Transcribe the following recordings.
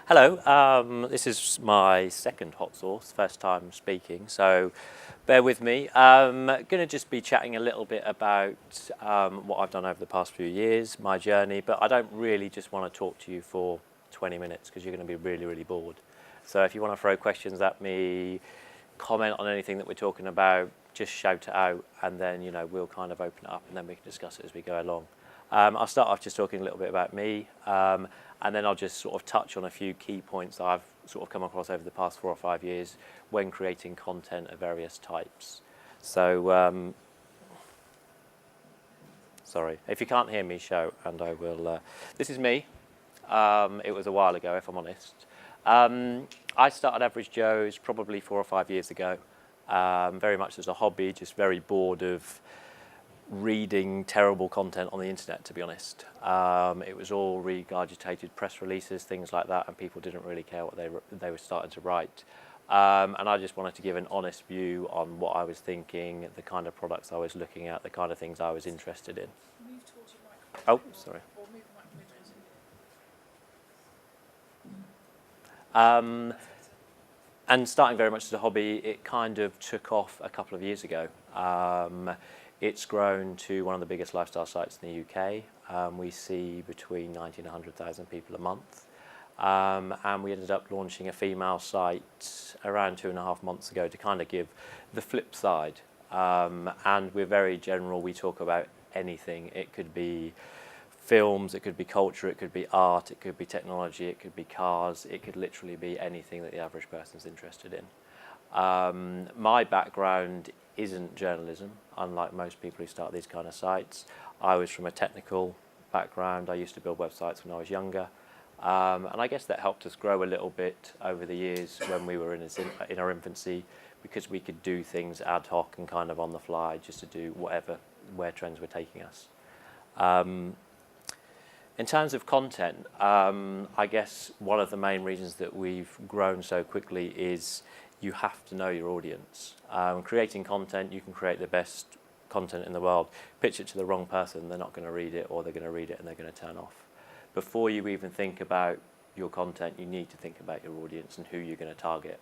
Hello, this is my second hot sauce, first time speaking, so bear with me. I'm going to just be chatting a little bit about what I've done over the past few years, my journey, but I don't really just want to talk to you for 20 minutes because you're going to be really, really bored. So if you want to throw questions at me, comment on anything that we're talking about, just shout it out, and then we'll kind of open it up and then we can discuss it as we go along. I'll start off just talking a little bit about me, and then I'll just sort of touch on a few key points that I've sort of come across over the past 4 or 5 years when creating content of various types. So, sorry, if you can't hear me, shout and I will. This is me. It was a while ago, if I'm honest. I started Average Joe's probably 4 or 5 years ago, very much as a hobby, just very bored of reading terrible content on the internet, to be honest. It was all regurgitated press releases, things like that, and people didn't really care what they were starting to write. And I just wanted to give an honest view on what I was thinking, the kind of products I was looking at, the kind of things I was interested in. Move towards your microphone. Oh, sorry. Or move the microphone. And starting very much as a hobby, it kind of took off a couple of years ago. It's grown to one of the biggest lifestyle sites in the UK. We see between 90 and 100,000 people a month. And we ended up launching a female site around 2.5 months ago to kind of give the flip side. And we're very general. We talk about anything. It could be films, it could be culture, it could be art, it could be technology, it could be cars. It could literally be anything that the average person's interested in. My background isn't journalism, unlike most people who start these kind of sites. I was from a technical background. I used to build websites when I was younger. And I guess that helped us grow a little bit over the years when we were in our infancy, because we could do things ad hoc and kind of on the fly just to do where trends were taking us. In terms of content, I guess one of the main reasons that we've grown so quickly is you have to know your audience. Creating content, you can create the best content in the world. Pitch it to the wrong person, they're not going to read it, or they're going to read it and they're going to turn off. Before you even think about your content, you need to think about your audience and who you're going to target.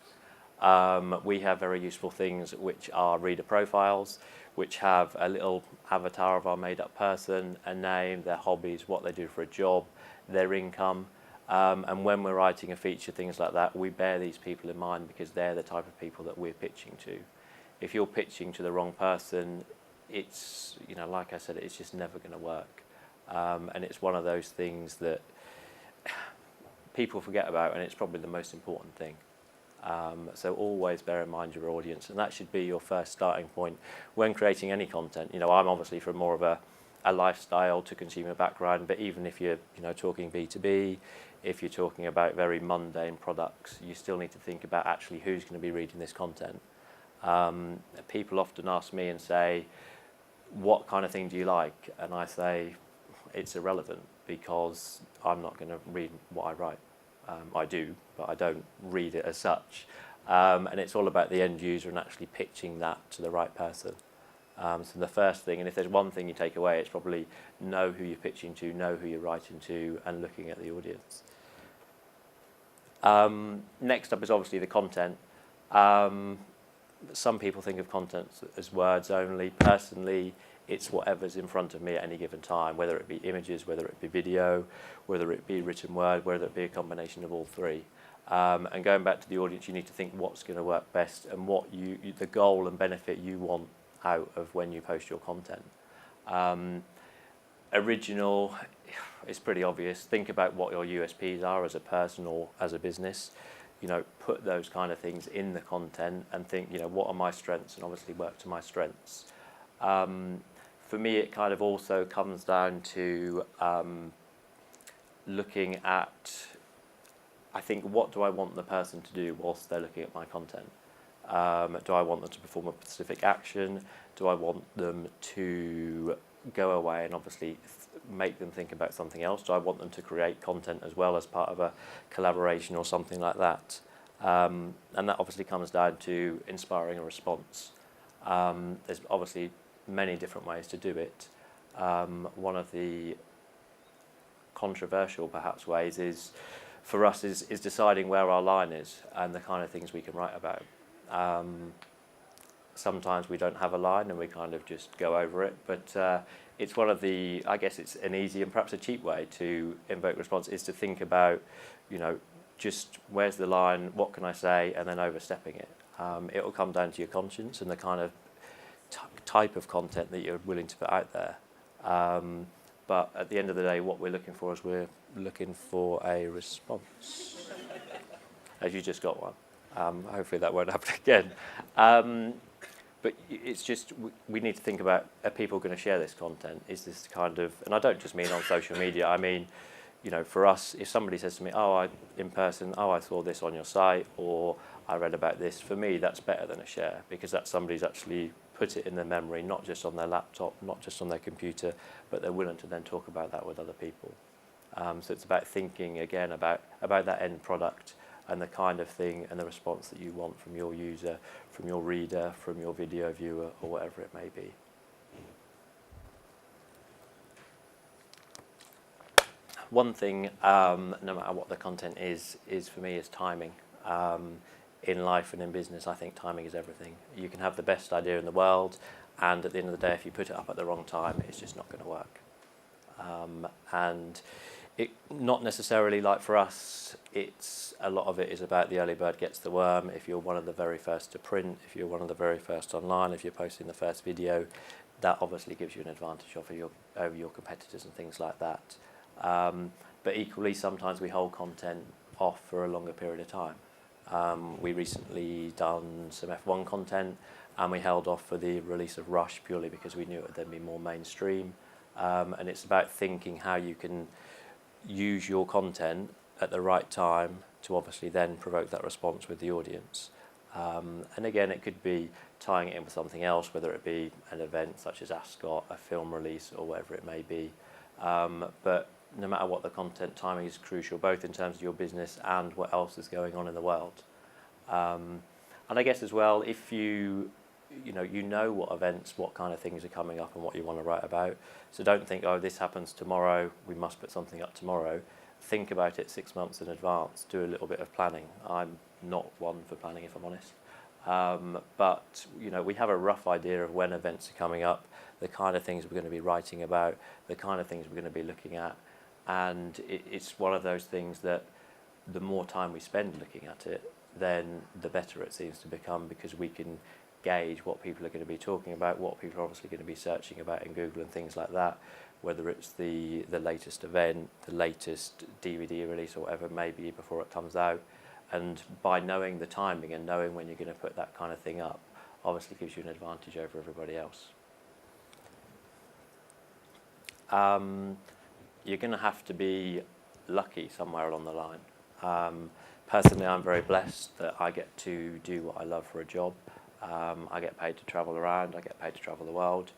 We have very useful things which are reader profiles, which have a little avatar of our made-up person, a name, their hobbies, what they do for a job, their income. And when we're writing a feature, things like that, we bear these people in mind because they're the type of people that we're pitching to. If you're pitching to the wrong person, it's, like I said, it's just never going to work. And it's one of those things that people forget about, and it's probably the most important thing. So always bear in mind your audience, and that should be your first starting point when creating any content. I'm obviously from more of a lifestyle to consumer background, but even if you're talking B2B, if you're talking about very mundane products, you still need to think about actually who's going to be reading this content. People often ask me and say, what kind of thing do you like? And I say, it's irrelevant because I'm not going to read what I write. I do, but I don't read it as such. And it's all about the end user and actually pitching that to the right person. So the first thing, and if there's one thing you take away, it's probably know who you're pitching to, know who you're writing to, and looking at the audience. Next up is obviously the content. Some people think of content as words only. Personally, it's whatever's in front of me at any given time, whether it be images, whether it be video, whether it be written word, whether it be a combination of all three. And going back to the audience, you need to think what's going to work best and what the goal and benefit you want out of when you post your content. Original is pretty obvious. Think about what your USPs are as a person or as a business. Put those kind of things in the content and think, what are my strengths, and obviously work to my strengths. For me, it kind of also comes down to looking at, I think, what do I want the person to do whilst they're looking at my content? Do I want them to perform a specific action? Do I want them to go away and obviously make them think about something else? Do I want them to create content as well as part of a collaboration or something like that? And that obviously comes down to inspiring a response. There's obviously many different ways to do it. One of the controversial perhaps ways is for us is deciding where our line is and the kind of things we can write about. Sometimes we don't have a line and we kind of just go over it, but it's one of the, I guess it's an easy and perhaps a cheap way to invoke response, is to think about, you know, just where's the line, what can I say, and then overstepping it. It will come down to your conscience and the kind of type of content that you're willing to put out there. But at the end of the day, what we're looking for is we're looking for a response. As you just got one. Hopefully that won't happen again. But it's just, we need to think about, are people going to share this content? Is this kind of, and I don't just mean on social media, I mean, you know, for us, if somebody says to me, in person, I saw this on your site, or I read about this, for me, that's better than a share, because that's somebody's actually put it in their memory, not just on their laptop, not just on their computer, but they're willing to then talk about that with other people. So it's about thinking, again, about that end product, and the kind of thing and the response that you want from your user, from your reader, from your video viewer, or whatever it may be. One thing, no matter what the content is for me, is timing. In life and in business, I think timing is everything. You can have the best idea in the world, and at the end of the day, if you put it up at the wrong time, it's just not going to work. And it, not necessarily, like for us, a lot of it is about the early bird gets the worm. If you're one of the very first to print, if you're one of the very first online, if you're posting the first video, that obviously gives you an advantage over your competitors and things like that. But equally, sometimes we hold content off for a longer period of time. We recently done some F1 content, and we held off for the release of Rush purely because we knew it would then be more mainstream. And it's about thinking how you can use your content at the right time to obviously then provoke that response with the audience. And again, it could be tying it in with something else, whether it be an event such as Ascot, a film release, or whatever it may be. But no matter what the content, timing is crucial, both in terms of your business and what else is going on in the world. And I guess as well, if you know what events, what kind of things are coming up and what you want to write about. So don't think, this happens tomorrow, we must put something up tomorrow. Think about it 6 months in advance, do a little bit of planning. I'm not one for planning, if I'm honest. But, we have a rough idea of when events are coming up, the kind of things we're going to be writing about, the kind of things we're going to be looking at. And it's one of those things that the more time we spend looking at it, then the better it seems to become, because we can gauge what people are going to be talking about, what people are obviously going to be searching about in Google and things like that, whether it's the latest event, the latest DVD release, or whatever it may be before it comes out. And by knowing the timing and knowing when you're going to put that kind of thing up, obviously gives you an advantage over everybody else. You're going to have to be lucky somewhere along the line. Personally, I'm very blessed that I get to do what I love for a job. I get paid to travel around, I get paid to travel the world,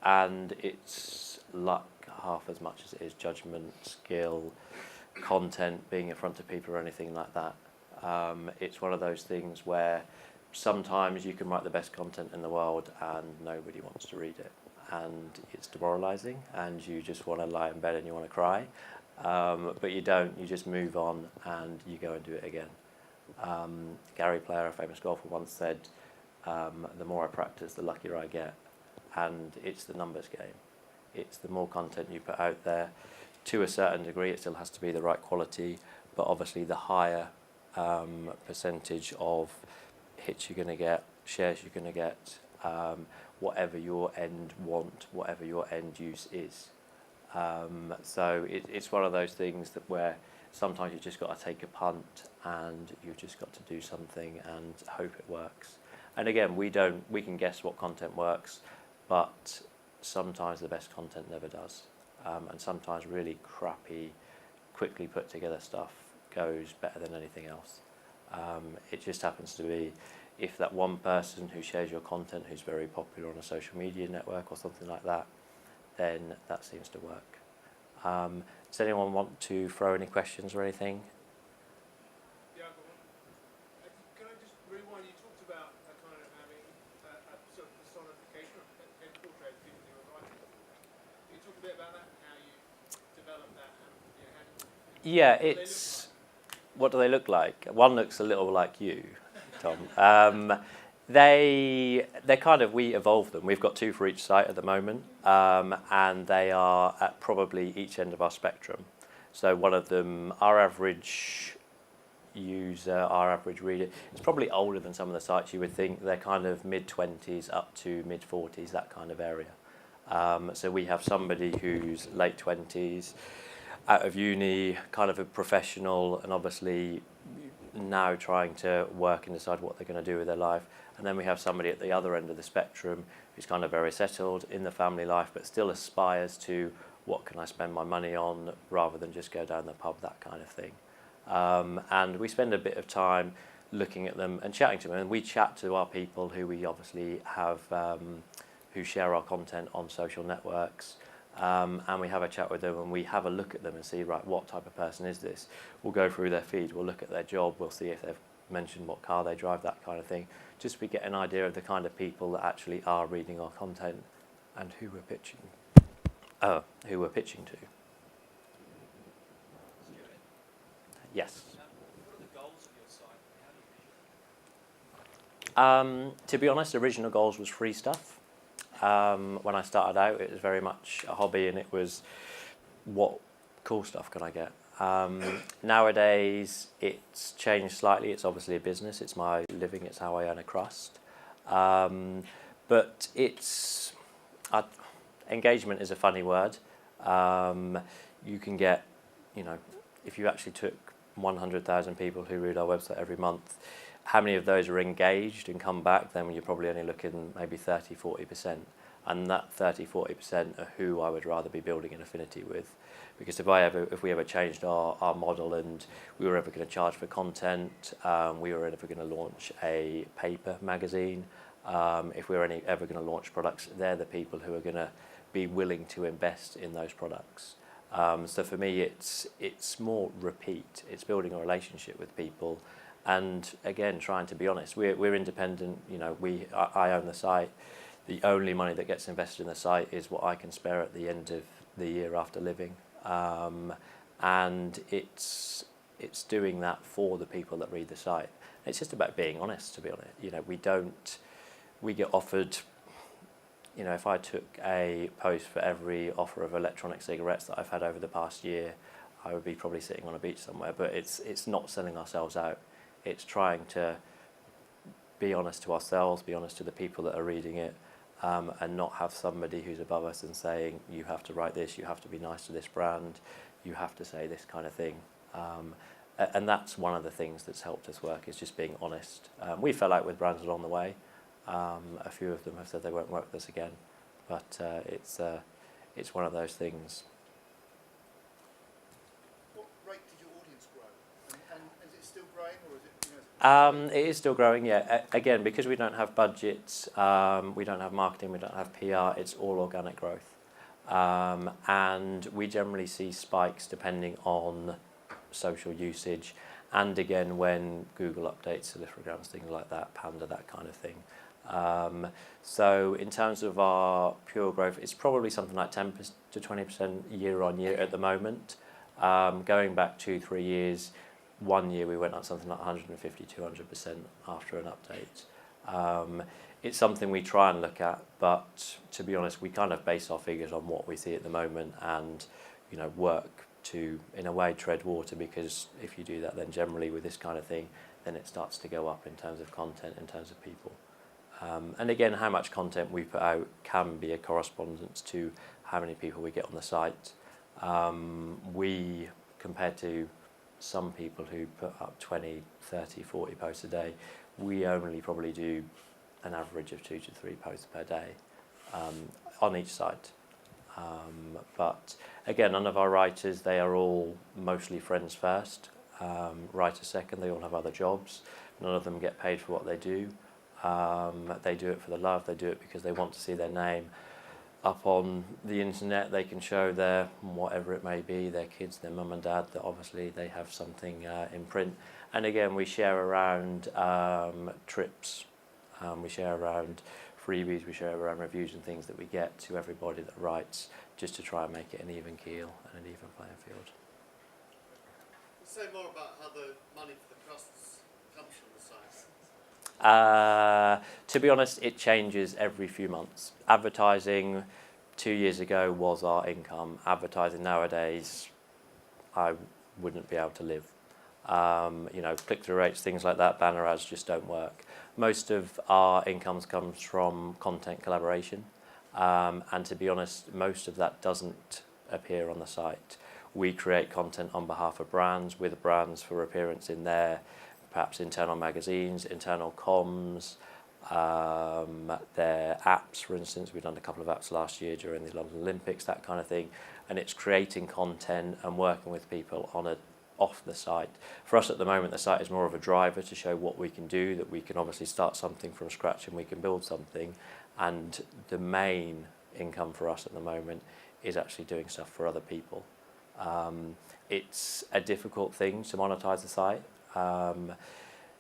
and it's luck half as much as it is judgment, skill, content, being in front of people or anything like that. It's one of those things where sometimes you can write the best content in the world and nobody wants to read it, and it's demoralising, and you just want to lie in bed and you want to cry, but you don't, you just move on and you go and do it again. Gary Player, a famous golfer, once said, the more I practice, the luckier I get. And it's the numbers game. It's the more content you put out there. To a certain degree, it still has to be the right quality, but obviously the higher percentage of hits you're going to get, shares you're going to get, whatever your end want, whatever your end use is. So it's one of those things that where sometimes you've just got to take a punt and you've just got to do something and hope it works. And again, we can guess what content works, but sometimes the best content never does. And sometimes really crappy, quickly put together stuff goes better than anything else. It just happens to be, if that one person who shares your content who's very popular on a social media network or something like that, then that seems to work. Does anyone want to throw any questions or anything? Yeah, I've got one. Can I just rewind? You talked about kind of having a sort of personification and portrait of people you were writing. Can you talk a bit about that and how you develop that? And, how Yeah, what What do they look like? One looks a little like you, Tom. They're kind of, we evolve them. We've got 2 for each site at the moment, and they are at probably each end of our spectrum. So one of them, our average user, our average reader, is probably older than some of the sites you would think. They're kind of mid-20s up to mid-40s, that kind of area. So we have somebody who's late 20s, out of uni, kind of a professional, and obviously now trying to work and decide what they're going to do with their life. And then we have somebody at the other end of the spectrum who's kind of very settled in the family life, but still aspires to what can I spend my money on rather than just go down the pub, that kind of thing. And we spend a bit of time looking at them and chatting to them. And we chat to our people who we obviously have, who share our content on social networks. And we have a chat with them and we have a look at them and see, right, what type of person is this? We'll go through their feed, we'll look at their job, we'll see if they've mentioned what car they drive, that kind of thing. Just so we get an idea of the kind of people that actually are reading our content and who we're pitching. Who we're pitching to. Yes. What are the goals of your site? How do you measure? To be honest, original goals was free stuff. When I started out, it was very much a hobby, and it was what cool stuff can I get. Nowadays, it's changed slightly. It's obviously a business. It's my living. It's how I earn a crust. But it's engagement is a funny word. You can get, if you actually took 100,000 people who read our website every month, how many of those are engaged and come back? Then you're probably only looking maybe 30-40%. And that 30-40% are who I would rather be building an affinity with. Because if we ever changed our model and we were ever going to charge for content, we were ever going to launch a paper magazine, if we were ever going to launch products, they're the people who are going to be willing to invest in those products. So for me, it's more repeat. It's building a relationship with people, and again, trying to be honest. We're independent. I own the site. The only money that gets invested in the site is what I can spare at the end of the year after living, and it's doing that for the people that read the site. It's just about being honest. To be honest, we get offered. If I took a post for every offer of electronic cigarettes that I've had over the past year, I would be probably sitting on a beach somewhere. But it's not selling ourselves out. It's trying to be honest to ourselves, be honest to the people that are reading it, and not have somebody who's above us and saying, you have to write this, you have to be nice to this brand, you have to say this kind of thing. And that's one of the things that's helped us work, is just being honest. We fell out with brands along the way. A few of them have said they won't work with us again, but it's one of those things. What rate did your audience grow? And is it still growing, or is it? It is still growing, yeah. Again, because we don't have budgets, we don't have marketing, we don't have PR, it's all organic growth. And we generally see spikes depending on social usage, and again when Google updates solifograms, things like that, Panda, that kind of thing. So in terms of our pure growth, it's probably something like 10 to 20% year on year at the moment. Going back 2-3 years, one year we went up something like 150-200% after an update. It's something we try and look at, but to be honest, we kind of base our figures on what we see at the moment, and work to, in a way, tread water, because if you do that, then generally with this kind of thing, then it starts to go up in terms of content, in terms of people. And again, how much content we put out can be a correspondence to how many people we get on the site. We, compared to some people who put up 20, 30, 40 posts a day, we only probably do an average of 2 to 3 posts per day on each site. But again, none of our writers, they are all mostly friends first, writers second, they all have other jobs. None of them get paid for what they do. They do it for the love, they do it because they want to see their name up on the internet. They can show their, whatever it may be, their kids, their mum and dad, that obviously they have something in print. And again, we share around trips, we share around freebies, we share around reviews and things that we get to everybody that writes, just to try and make it an even keel and an even playing field. Say more about how the money for the trusts comes from the site. To be honest, it changes every few months. Advertising 2 years ago was our income. Advertising nowadays, I wouldn't be able to live. Click-through rates, things like that, banner ads just don't work. Most of our incomes comes from content collaboration, and to be honest, most of that doesn't appear on the site. We create content on behalf of brands, with brands for appearance in their perhaps internal magazines, internal comms, their apps, for instance. We've done a couple of apps last year during the London Olympics, that kind of thing. And it's creating content and working with people off the site. For us at the moment, the site is more of a driver to show what we can do, that we can obviously start something from scratch and we can build something. And the main income for us at the moment is actually doing stuff for other people. It's a difficult thing to monetize the site.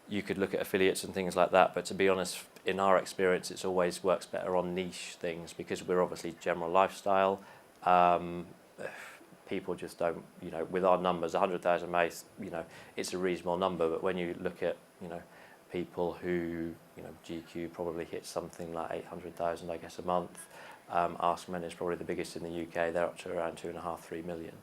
You could look at affiliates and things like that, but to be honest, in our experience, it always works better on niche things because we're obviously general lifestyle. People just don't, with our numbers, 100,000 mace, it's a reasonable number, but when you look at, people who, GQ probably hits something like 800,000, I guess, a month. Ask Men is probably the biggest in the UK. They're up to around 2.5, 3 million.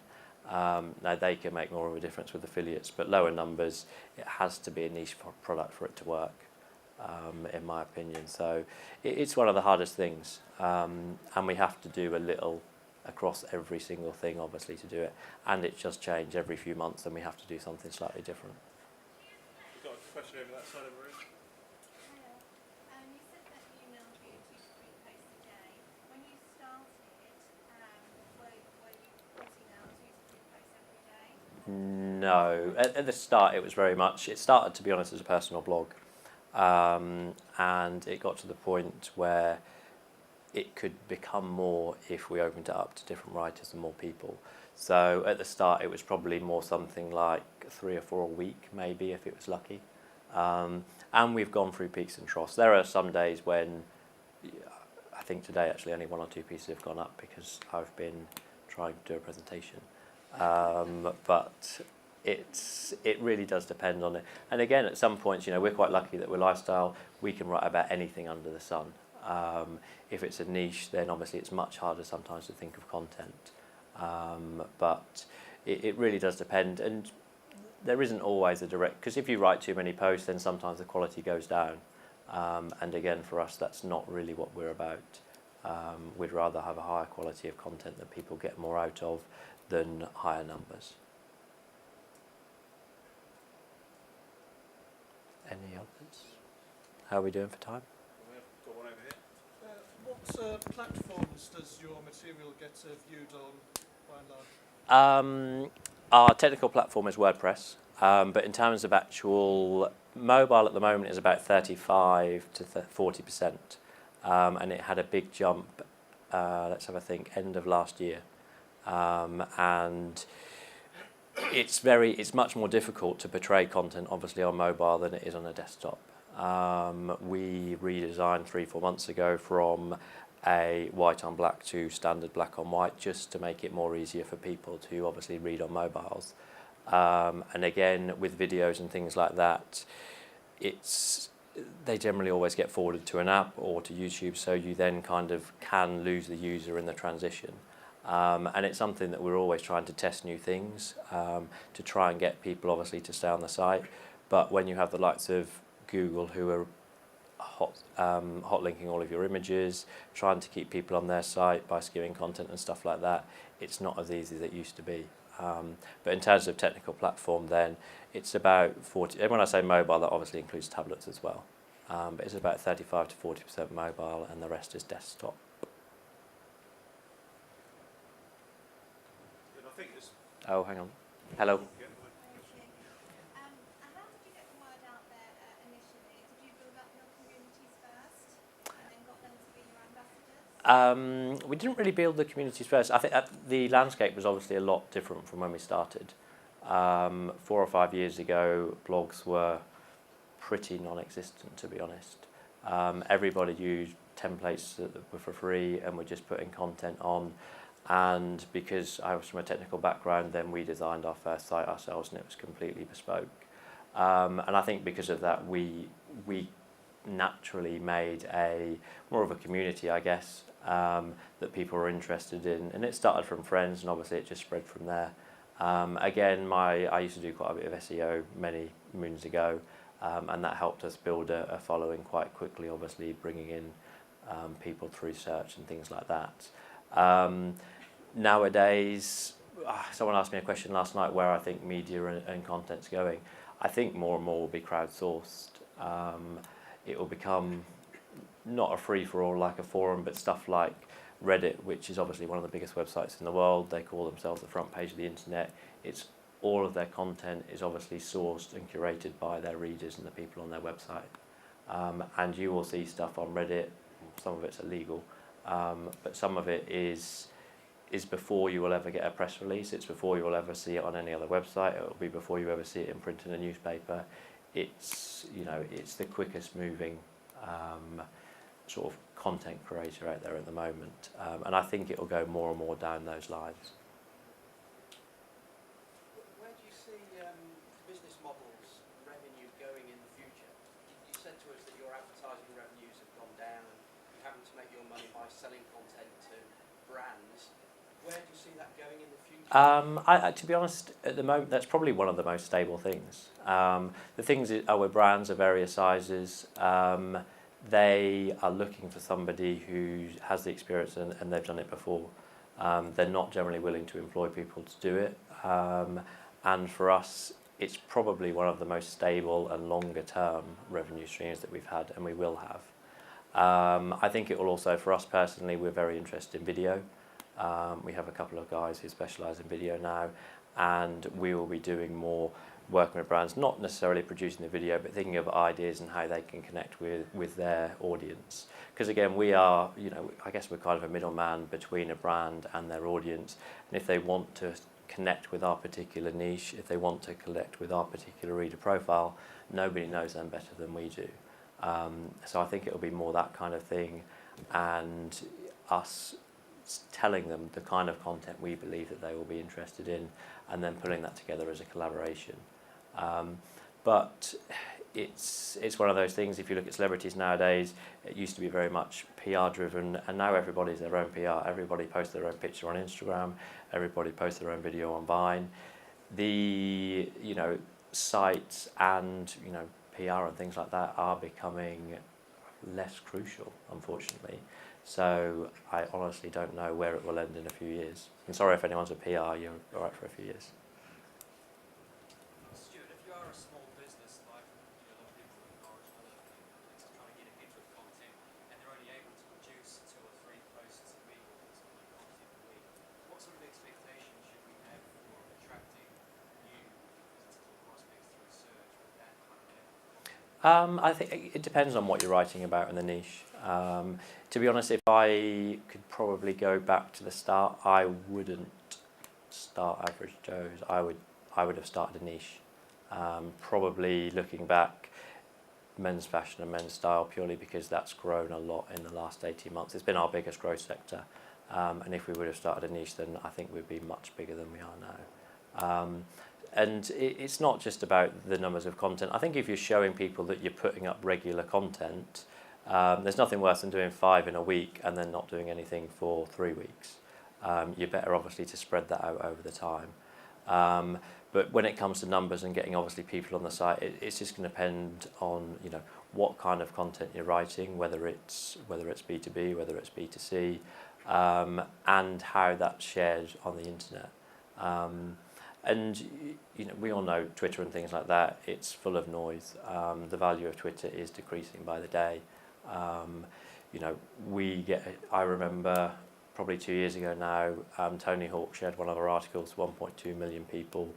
Now they can make more of a difference with affiliates, but lower numbers, it has to be a niche product for it to work, in my opinion. So it's one of the hardest things, and we have to do a little across every single thing, obviously, to do it, and it just changes every few months, and we have to do something slightly different. We've got a question over that side of the room. You said that you now do 2 to 3 posts a day. When you started, were you putting out 2 to 3 posts every day? No, at the start it was very much, it started, to be honest, as a personal blog, and it got to the point where it could become more if we opened it up to different writers and more people. So at the start it was probably more something like 3 or 4 a week, maybe, if it was lucky. And we've gone through peaks and troughs. There are some days when, I think today actually only 1 or 2 pieces have gone up because I've been trying to do a presentation. But it really does depend on it. And again, at some points, we're quite lucky that we're lifestyle. We can write about anything under the sun. If it's a niche, then obviously it's much harder sometimes to think of content. But it really does depend. And there isn't always a direct, because if you write too many posts, then sometimes the quality goes down. And again, for us, that's not really what we're about. We'd rather have a higher quality of content that people get more out of than higher numbers. Any others? How are we doing for time? We've got one over here. What platforms does your material get viewed on, by and large? Our technical platform is WordPress, but in terms of actual mobile at the moment is about 35 to 40%, and it had a big jump, let's have a think, end of last year. And it's much more difficult to portray content, obviously, on mobile than it is on a desktop. We redesigned 3-4 months ago from a white on black to standard black on white, just to make it more easier for people to obviously read on mobiles. And again, with videos and things like that, they generally always get forwarded to an app or to YouTube, so you then kind of can lose the user in the transition. And it's something that we're always trying to test new things, to try and get people obviously to stay on the site. But when you have the likes of Google, who are hot linking all of your images, trying to keep people on their site by skewing content and stuff like that, it's not as easy as it used to be. But in terms of technical platform, then it's about 40. And when I say mobile, that obviously includes tablets as well. But it's about 35 to 40% mobile, and the rest is desktop. And I think it's... Oh, hang on. Hello. How did you get the word out there initially? Did you build up your communities first and then got them to be your ambassadors? We didn't really build the communities first. I think the landscape was obviously a lot different from when we started. 4 or 5 years ago, blogs were pretty non-existent, to be honest. Everybody used templates that were for free and were just putting content on. And because I was from a technical background, then we designed our first site ourselves, and it was completely bespoke. And I think because of that, we naturally made more of a community, I guess, that people were interested in. And it started from friends, and obviously it just spread from there. Again, I used to do quite a bit of SEO many moons ago, and that helped us build a following quite quickly, obviously bringing in people through search and things like that. Nowadays, someone asked me a question last night where I think media and content's going. I think more and more will be crowdsourced. It will become not a free-for-all like a forum, but stuff like Reddit, which is obviously one of the biggest websites in the world. They call themselves the front page of the internet. It's all of their content is obviously sourced and curated by their readers and the people on their website. And you will see stuff on Reddit. Some of it's illegal, but some of it is before you will ever get a press release. It's before you will ever see it on any other website. It will be before you ever see it in print in a newspaper. It's the quickest moving sort of content creator out there at the moment, and I think it will go more and more down those lines. Where do you see business models, revenue going in the future? You said to us that your advertising revenues have gone down. You're having to make your money by selling content to brands. Where do you see that going in the future? To be honest, at the moment, that's probably one of the most stable things. The things are with brands of various sizes. They are looking for somebody who has the experience and they've done it before. They're not generally willing to employ people to do it. And for us, it's probably one of the most stable and longer term revenue streams that we've had and we will have. I think it will also, for us personally, we're very interested in video. We have a couple of guys who specialise in video now, and we will be doing more working with brands, not necessarily producing the video, but thinking of ideas and how they can connect with their audience. Because again, we are, I guess we're kind of a middleman between a brand and their audience. And if they want to connect with our particular niche, if they want to connect with our particular reader profile, nobody knows them better than we do. So I think it'll be more that kind of thing, and us telling them the kind of content we believe that they will be interested in, and then putting that together as a collaboration. But it's one of those things. If you look at celebrities nowadays, it used to be very much PR driven, and now everybody's their own PR. Everybody posts their own picture on Instagram. Everybody posts their own video on Vine. The sites and PR and things like that are becoming less crucial, unfortunately. So I honestly don't know where it will end in a few years. I'm sorry if anyone's a PR, you're all right for a few years. Stuart, if you are a small business, like a lot of people in Norwich and other companies are trying to get a hit with content, and they're only able to produce 2 or 3 posts a week or something like content a week, what sort of expectations should we have for attracting new visitors or prospects through search with that kind of level of content? I think it depends on what you're writing about in the niche. To be honest, if I could probably go back to the start, I wouldn't start Average Joe's. I would have started a niche. Probably looking back, men's fashion and men's style, purely because that's grown a lot in the last 18 months. It's been our biggest growth sector. And if we would have started a niche, then I think we'd be much bigger than we are now. And it's not just about the numbers of content. I think if you're showing people that you're putting up regular content, there's nothing worse than doing 5 in a week and then not doing anything for 3 weeks. You're better obviously to spread that out over the time. But when it comes to numbers and getting obviously people on the site, it's just going to depend on what kind of content you're writing, whether it's B2B, whether it's B2C, and how that's shared on the internet. And we all know Twitter and things like that, it's full of noise. The value of Twitter is decreasing by the day. I remember probably 2 years ago now, Tony Hawk shared one of our articles, 1.2 million people,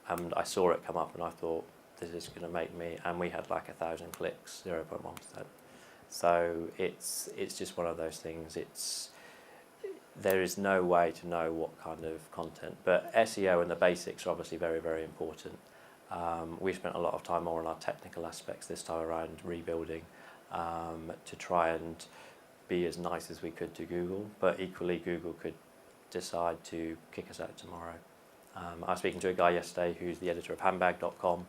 and I saw it come up and I thought, this is going to make me, and we had like 1,000 clicks, 0.1%. So it's just one of those things. There is no way to know what kind of content, but SEO and the basics are obviously very, very important. We spent a lot of time more on our technical aspects this time around, rebuilding, to try and be as nice as we could to Google, but equally Google could decide to kick us out tomorrow. I was speaking to a guy yesterday who's the editor of handbag.com,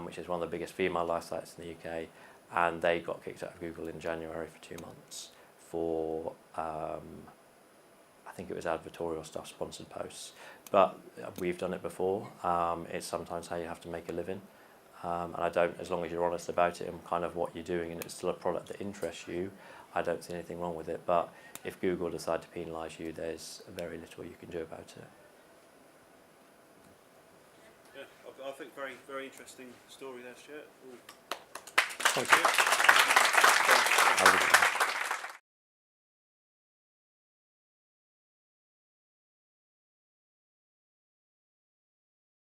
which is one of the biggest female life sites in the UK, and they got kicked out of Google in January for 2 months for, I think it was advertorial stuff, sponsored posts. But we've done it before. It's sometimes how you have to make a living. And I don't, as long as you're honest about it and kind of what you're doing and it's still a product that interests you, I don't see anything wrong with it. But if Google decide to penalise you, there's very little you can do about it. Yeah, I think very, very interesting story there, Stuart. Thank you.